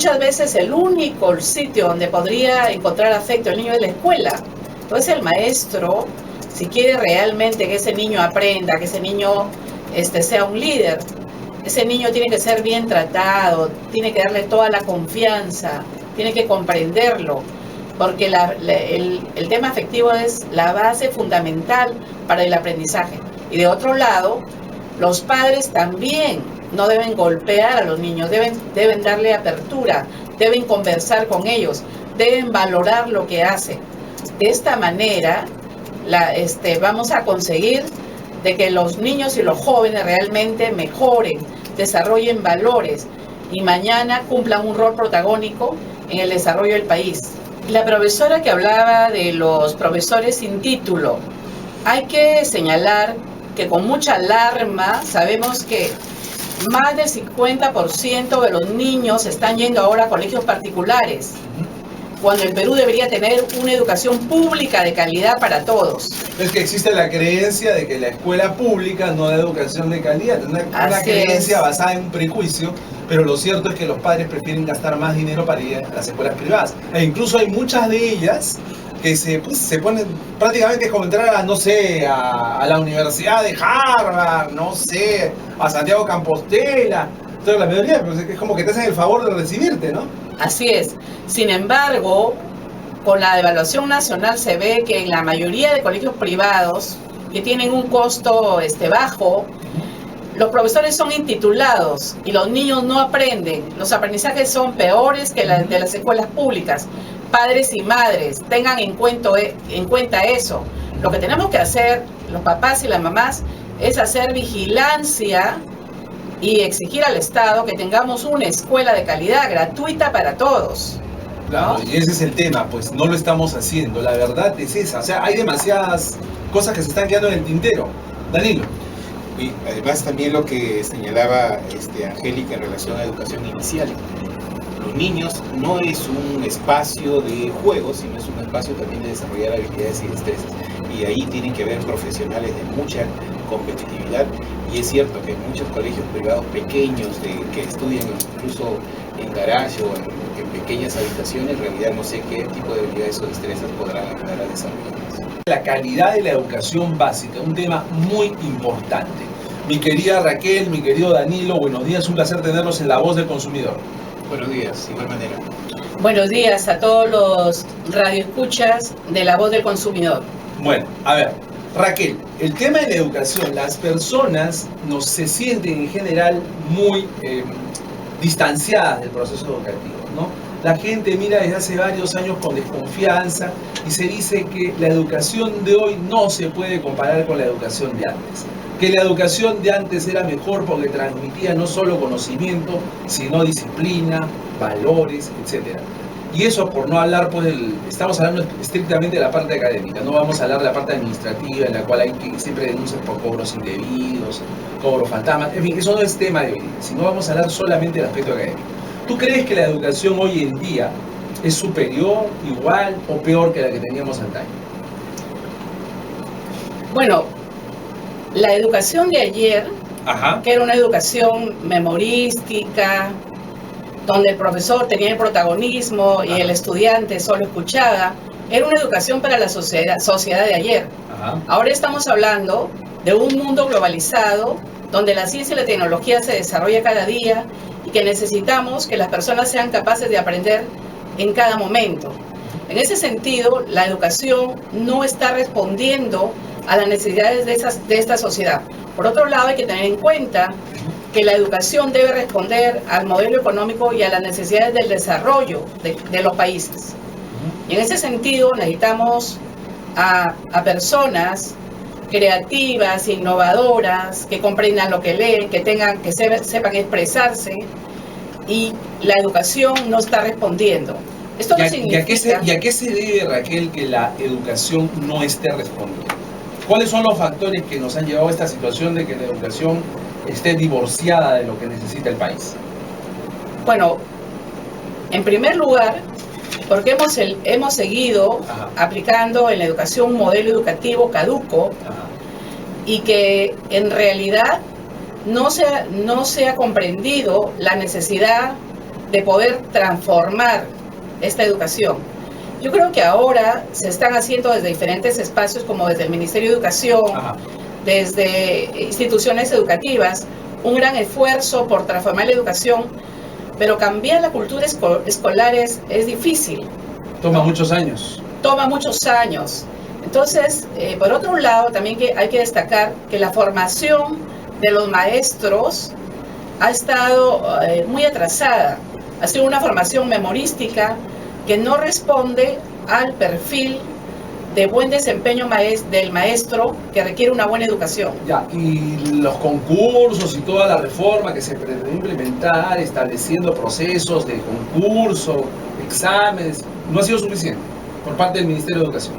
muchas veces el único sitio donde podría encontrar afecto el niño es la escuela. Entonces el maestro, si quiere realmente que ese niño aprenda, que ese niño sea un líder, ese niño tiene que ser bien tratado, tiene que darle toda la confianza, tiene que comprenderlo, porque el tema afectivo es la base fundamental para el aprendizaje. Y de otro lado, los padres también no deben golpear a los niños, deben darle apertura, deben conversar con ellos, deben valorar lo que hacen. De esta manera vamos a conseguir de que los niños y los jóvenes realmente mejoren, desarrollen valores y mañana cumplan un rol protagónico en el desarrollo del país. La profesora que hablaba de los profesores sin título, hay que señalar que con mucha alarma sabemos que más del 50% de los niños están yendo ahora a colegios particulares, cuando el Perú debería tener una educación pública de calidad para todos. Es que existe la creencia de que la escuela pública no da educación de calidad, una creencia basada en un prejuicio, pero lo cierto es que los padres prefieren gastar más dinero para ir a las escuelas privadas. E incluso hay muchas de ellas que se ponen prácticamente como entrar a, no sé, a la Universidad de Harvard, no sé, a Santiago Compostela. Entonces la mayoría pues, es como que te hacen el favor de recibirte, ¿no? Así es. Sin embargo, con la evaluación nacional se ve que en la mayoría de colegios privados que tienen un costo bajo, los profesores son intitulados y los niños no aprenden. Los aprendizajes son peores que de las escuelas públicas. Padres y madres, tengan en cuenta eso. Lo que tenemos que hacer, los papás y las mamás, es hacer vigilancia y exigir al Estado que tengamos una escuela de calidad gratuita para todos. Claro, ¿no? Y ese es el tema, pues no lo estamos haciendo, la verdad es esa. O sea, hay demasiadas cosas que se están quedando en el tintero. Danilo. Y además también lo que señalaba Angélica en relación a educación inicial. Los niños no es un espacio de juego, sino es un espacio también de desarrollar habilidades y destrezas. Y ahí tienen que haber profesionales de mucha competitividad. Y es cierto que en muchos colegios privados pequeños que estudian incluso en garage o en pequeñas habitaciones, en realidad no sé qué tipo de habilidades o destrezas podrán ayudar a desarrollarlas. La calidad de la educación básica, un tema muy importante. Mi querida Raquel, mi querido Danilo, buenos días, un placer tenerlos en La Voz del Consumidor. Buenos días, de igual manera. Buenos días a todos los radioescuchas de La Voz del Consumidor. Bueno, a ver, Raquel, el tema de la educación, las personas se sienten en general muy distanciadas del proceso educativo, ¿no? La gente mira desde hace varios años con desconfianza y se dice que la educación de hoy no se puede comparar con la educación de antes. Que la educación de antes era mejor porque transmitía no solo conocimiento, sino disciplina, valores, etc. Y eso por no hablar, pues, estamos hablando estrictamente de la parte académica, no vamos a hablar de la parte administrativa en la cual hay que siempre denuncias por cobros indebidos, cobros fantasmas, en fin, eso no es tema de hoy, sino vamos a hablar solamente del aspecto académico. ¿Tú crees que la educación hoy en día es superior, igual o peor que la que teníamos antaño? Bueno, la educación de ayer, que era una educación memorística, donde el profesor tenía el protagonismo y el estudiante solo escuchaba, era una educación para la sociedad de ayer. Ahora estamos hablando de un mundo globalizado, donde la ciencia y la tecnología se desarrolla cada día y que necesitamos que las personas sean capaces de aprender en cada momento. En ese sentido, la educación no está respondiendo a las necesidades de esta sociedad. Por otro lado, hay que tener en cuenta que la educación debe responder al modelo económico y a las necesidades del desarrollo de los países. Y en ese sentido necesitamos a personas creativas, innovadoras, que comprendan lo que leen, que sepan expresarse, y la educación no está respondiendo. Esto no significa... ¿Y a qué se debe, Raquel, que la educación no esté respondiendo? ¿Cuáles son los factores que nos han llevado a esta situación de que la educación esté divorciada de lo que necesita el país? Bueno, en primer lugar, porque hemos seguido aplicando en la educación un modelo educativo caduco y que en realidad no se ha comprendido la necesidad de poder transformar esta educación. Yo creo que ahora se están haciendo desde diferentes espacios, como desde el Ministerio de Educación, desde instituciones educativas, un gran esfuerzo por transformar la educación, pero cambiar la cultura escolar es difícil. Toma muchos años. Toma muchos años. Entonces, por otro lado, también hay que destacar que la formación de los maestros ha estado muy atrasada. Ha sido una formación memorística que no responde al perfil de buen desempeño del maestro que requiere una buena educación. Ya, y los concursos y toda la reforma que se pretende implementar, estableciendo procesos de concurso, exámenes, no ha sido suficiente por parte del Ministerio de Educación.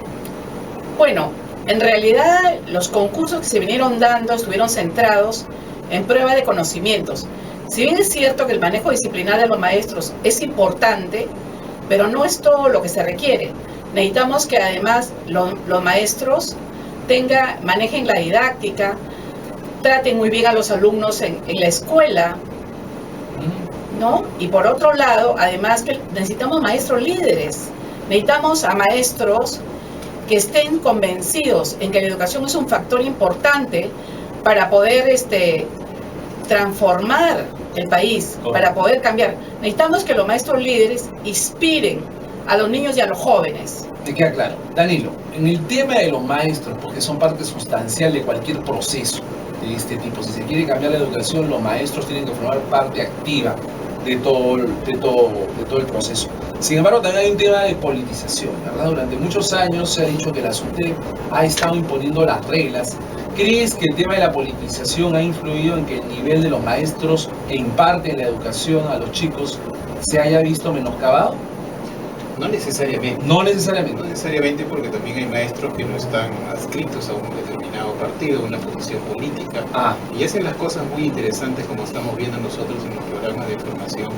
Bueno, en realidad los concursos que se vinieron dando estuvieron centrados en prueba de conocimientos. Si bien es cierto que el manejo disciplinar de los maestros es importante, pero no es todo lo que se requiere. Necesitamos que además los maestros manejen la didáctica, traten muy bien a los alumnos en la escuela, ¿no? Y por otro lado, además que necesitamos maestros líderes, necesitamos a maestros que estén convencidos en que la educación es un factor importante para poder transformar el país, para poder cambiar. Necesitamos que los maestros líderes inspiren a los niños y a los jóvenes. Te queda claro. Danilo, en el tema de los maestros, porque son parte sustancial de cualquier proceso de este tipo, si se quiere cambiar la educación, los maestros tienen que formar parte activa de todo el proceso. Sin embargo, también hay un tema de politización, ¿verdad? Durante muchos años se ha dicho que la SUTEP ha estado imponiendo las reglas. ¿Crees que el tema de la politización ha influido en que el nivel de los maestros que imparten la educación a los chicos se haya visto menoscabado? No necesariamente. No necesariamente. No necesariamente, porque también hay maestros que no están adscritos a un determinado partido, una posición política. Y hacen las cosas muy interesantes, como estamos viendo nosotros en los programas de formación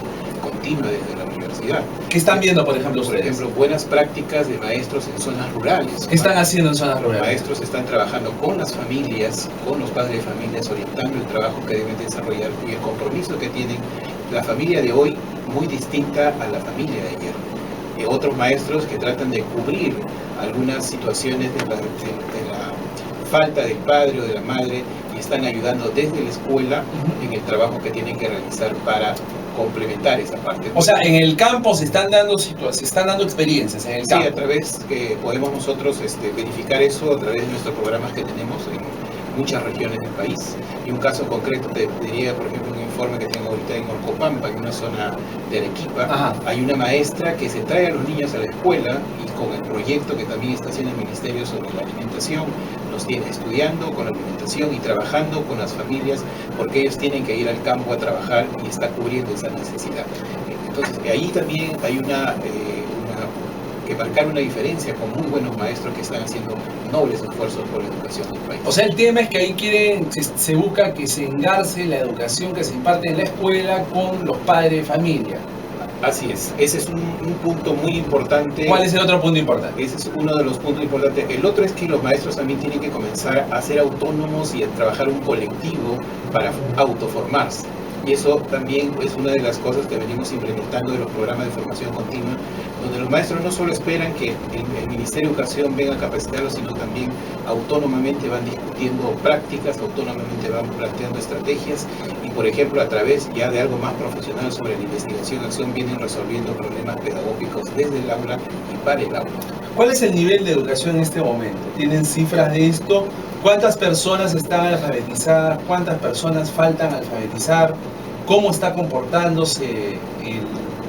continua desde la universidad. ¿Qué están viendo, por ejemplo, ustedes? Por ejemplo, buenas prácticas de maestros en zonas rurales. ¿Qué están haciendo en zonas rurales? Los maestros están trabajando con las familias, con los padres de familias, orientando el trabajo que deben desarrollar y el compromiso que tienen la familia de hoy, muy distinta a la familia de ayer. Otros maestros que tratan de cubrir algunas situaciones de la falta del padre o de la madre y están ayudando desde la escuela en el trabajo que tienen que realizar para complementar esa parte. O sea, en el campo se están dando experiencias en el campo. Sí, a través que podemos nosotros verificar eso a través de nuestros programas que tenemos en muchas regiones del país. Y un caso concreto te diría, por ejemplo, un informe que tengo ahorita en Orcopampa, en una zona de Arequipa. Hay una maestra que se trae a los niños a la escuela y con el proyecto que también está haciendo el Ministerio sobre la alimentación, los tiene estudiando con la alimentación y trabajando con las familias, porque ellos tienen que ir al campo a trabajar y está cubriendo esa necesidad. Entonces, ahí también hay que marcar una diferencia con muy buenos maestros que están haciendo nobles esfuerzos por la educación del país. O sea, el tema es que ahí se busca que se engarce la educación que se imparte en la escuela con los padres de familia. Así es, ese es un punto muy importante. ¿Cuál es el otro punto importante? Ese es uno de los puntos importantes. El otro es que los maestros también tienen que comenzar a ser autónomos y a trabajar un colectivo para autoformarse. Y eso también es una de las cosas que venimos implementando de los programas de formación continua, donde los maestros no solo esperan que el Ministerio de Educación venga a capacitarlos, sino también autónomamente van discutiendo prácticas, autónomamente van planteando estrategias y, por ejemplo, a través ya de algo más profesional sobre la investigación, vienen resolviendo problemas pedagógicos desde el aula y para el aula. ¿Cuál es el nivel de educación en este momento? ¿Tienen cifras de esto? ¿Cuántas personas están alfabetizadas? ¿Cuántas personas faltan alfabetizar? ¿Cómo está comportándose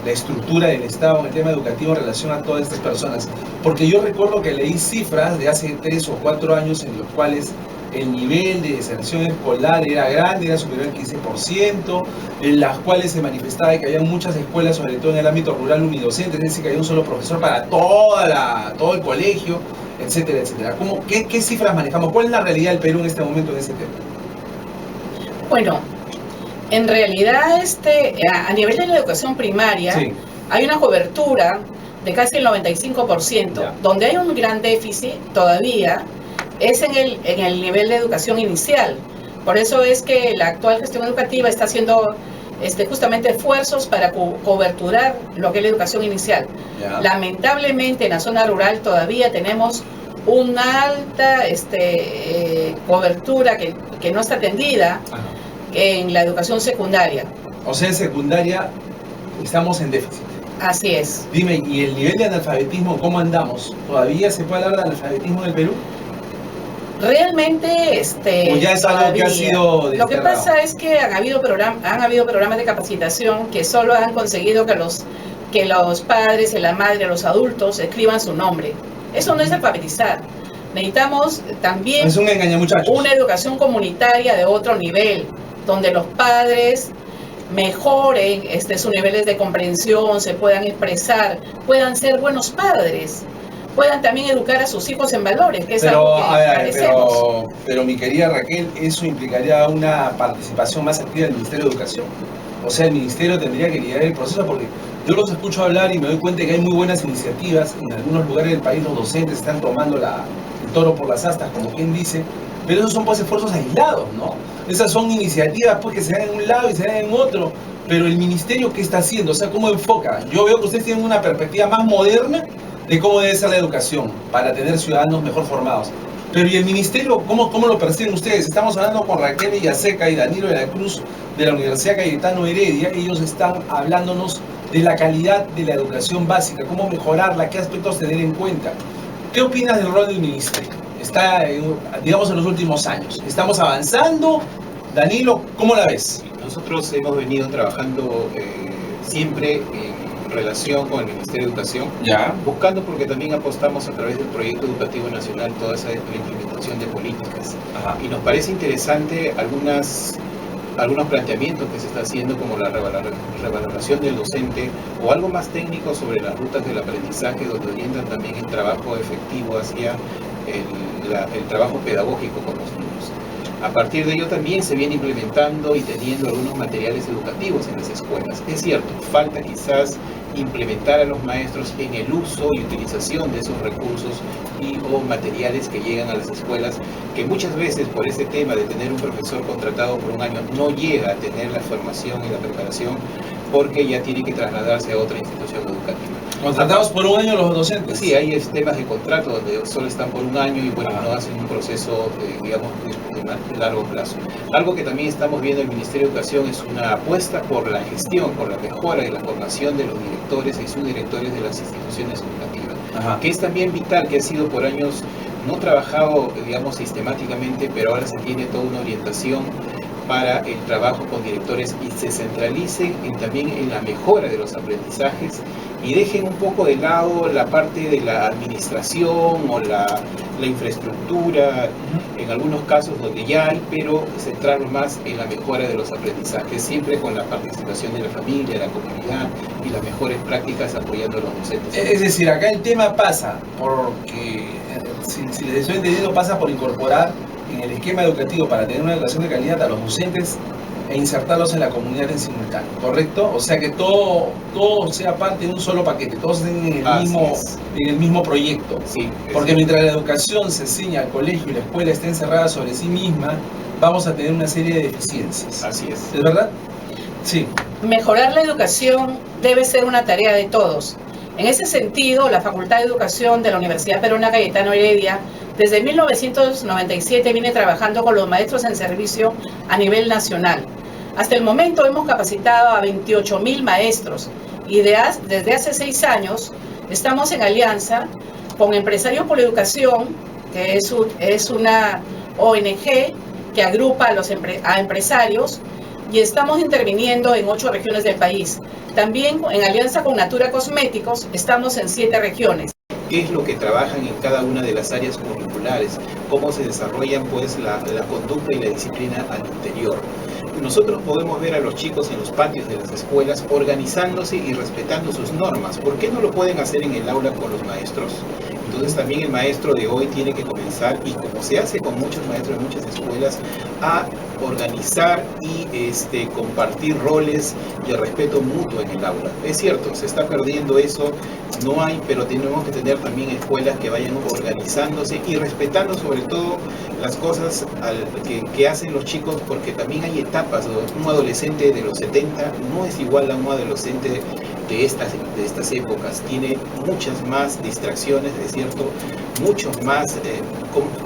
la estructura del Estado en el tema educativo en relación a todas estas personas? Porque yo recuerdo que leí cifras de hace 3 o 4 años en los cuales el nivel de deserción escolar era grande, era superior al 15%, en las cuales se manifestaba que había muchas escuelas, sobre todo en el ámbito rural, unidocentes, es decir, que había un solo profesor para todo el colegio, etcétera, etcétera. ¿Qué cifras manejamos? ¿Cuál es la realidad del Perú en este momento en ese tema? Bueno, en realidad a nivel de la educación primaria hay una cobertura de casi el 95%, donde hay un gran déficit todavía es en el nivel de educación inicial. Por eso es que la actual gestión educativa está haciendo justamente esfuerzos para coberturar lo que es la educación inicial. Ya. Lamentablemente en la zona rural todavía tenemos una alta cobertura que no está atendida Ajá. en la educación secundaria. O sea, en secundaria estamos en déficit. Así es. Dime, ¿y el nivel de analfabetismo cómo andamos? ¿Todavía se puede hablar de analfabetismo en el Perú? Realmente, ¿O ya es algo que ha todavía. sido Lo que desterrado? pasa es que han habido programas de capacitación que solo han conseguido que los padres y la madre, los adultos, escriban su nombre. Eso no es alfabetizar. Necesitamos también Es un engañamuchachos. una educación comunitaria de otro nivel, donde los padres mejoren sus niveles de comprensión, se puedan expresar, puedan ser buenos padres, puedan también educar a sus hijos en valores, que es algo que carecemos. Pero mi querida Raquel, eso implicaría una participación más activa del Ministerio de Educación. O sea, el Ministerio tendría que liderar el proceso, porque yo los escucho hablar y me doy cuenta que hay muy buenas iniciativas. En algunos lugares del país los docentes están tomando el toro por las astas, como quien dice, pero esos son pues esfuerzos aislados, ¿no? Esas son iniciativas pues que se dan en un lado y se dan en otro, pero el Ministerio, ¿qué está haciendo? O sea, ¿cómo enfoca? Yo veo que ustedes tienen una perspectiva más moderna de cómo debe ser la educación para tener ciudadanos mejor formados. Pero ¿y el Ministerio, cómo lo perciben ustedes? Estamos hablando con Raquel Villaseca y Danilo de la Cruz de la Universidad Cayetano Heredia. Ellos están hablándonos de la calidad de la educación básica, cómo mejorarla, qué aspectos tener en cuenta. ¿Qué opinas del rol del Ministerio? Está, digamos, en los últimos años. ¿Estamos avanzando? Danilo, ¿cómo la ves? Nosotros hemos venido trabajando siempre en relación con el Ministerio de Educación, Ya. buscando, porque también apostamos a través del Proyecto Educativo Nacional toda esa implementación de políticas. Ajá. Y nos parece interesante algunos planteamientos que se está haciendo, como la revaloración del docente, o algo más técnico sobre las rutas del aprendizaje, donde orientan también el trabajo efectivo hacia el trabajo pedagógico con los niños. A partir de ello también se viene implementando y teniendo algunos materiales educativos en las escuelas. Es cierto, falta quizás implementar a los maestros en el uso y utilización de esos recursos o materiales que llegan a las escuelas, que muchas veces por ese tema de tener un profesor contratado por un año no llega a tener la formación y la preparación, porque ya tiene que trasladarse a otra institución educativa. ¿Contratados por un año los docentes? Sí, hay temas de contrato donde solo están por un año y bueno, no hacen un proceso, digamos, de largo plazo. Algo que también estamos viendo en el Ministerio de Educación es una apuesta por la gestión, por la mejora y la formación de los directores y subdirectores de las instituciones educativas. Ajá. Que es también vital, que ha sido por años no trabajado, digamos, sistemáticamente, pero ahora se tiene toda una orientación para el trabajo con directores y se centralicen también en la mejora de los aprendizajes y dejen un poco de lado la parte de la administración o la infraestructura, en algunos casos donde ya hay, pero centrarnos más en la mejora de los aprendizajes, siempre con la participación de la familia, la comunidad y las mejores prácticas apoyando a los docentes. Es decir, acá el tema pasa porque, si les estoy entendiendo, pasa por incorporar en el esquema educativo para tener una educación de calidad a los docentes e insertarlos en la comunidad en simultáneo, ¿correcto? O sea que todo sea parte de un solo paquete, todos estén en el mismo proyecto. Sí, porque mientras la educación se ciña al colegio y la escuela esté encerrada sobre sí misma, vamos a tener una serie de deficiencias. Así es. ¿Es verdad? Sí. Mejorar la educación debe ser una tarea de todos. En ese sentido, la Facultad de Educación de la Universidad Peruana Cayetano Heredia, desde 1997 viene trabajando con los maestros en servicio a nivel nacional. Hasta el momento hemos capacitado a 28.000 maestros y desde hace 6 años estamos en alianza con Empresarios por la Educación, que es una ONG que agrupa a empresarios, y estamos interviniendo en 8 regiones del país. También en alianza con Natura Cosméticos estamos en 7 regiones. ¿Qué es lo que trabajan en cada una de las áreas curriculares? ¿Cómo se desarrollan pues la conducta y la disciplina al interior? Nosotros podemos ver a los chicos en los patios de las escuelas organizándose y respetando sus normas. ¿Por qué no lo pueden hacer en el aula con los maestros? Entonces también el maestro de hoy tiene que comenzar, y como se hace con muchos maestros en muchas escuelas, a organizar y compartir roles de respeto mutuo en el aula. Es cierto, se está perdiendo eso, no hay, pero tenemos que tener también escuelas que vayan organizándose y respetando sobre todo las cosas que hacen los chicos, porque también hay etapas. Un adolescente de los 70 no es igual a un adolescente de estas épocas. Tiene muchas más distracciones, es cierto, muchas más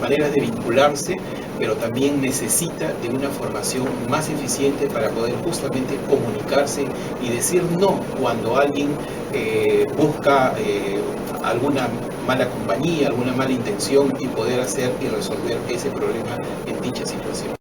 maneras de vincularse, pero también necesita de una formación más eficiente para poder justamente comunicarse y decir no cuando alguien busca alguna mala compañía, alguna mala intención, y poder hacer y resolver ese problema en dicha situación.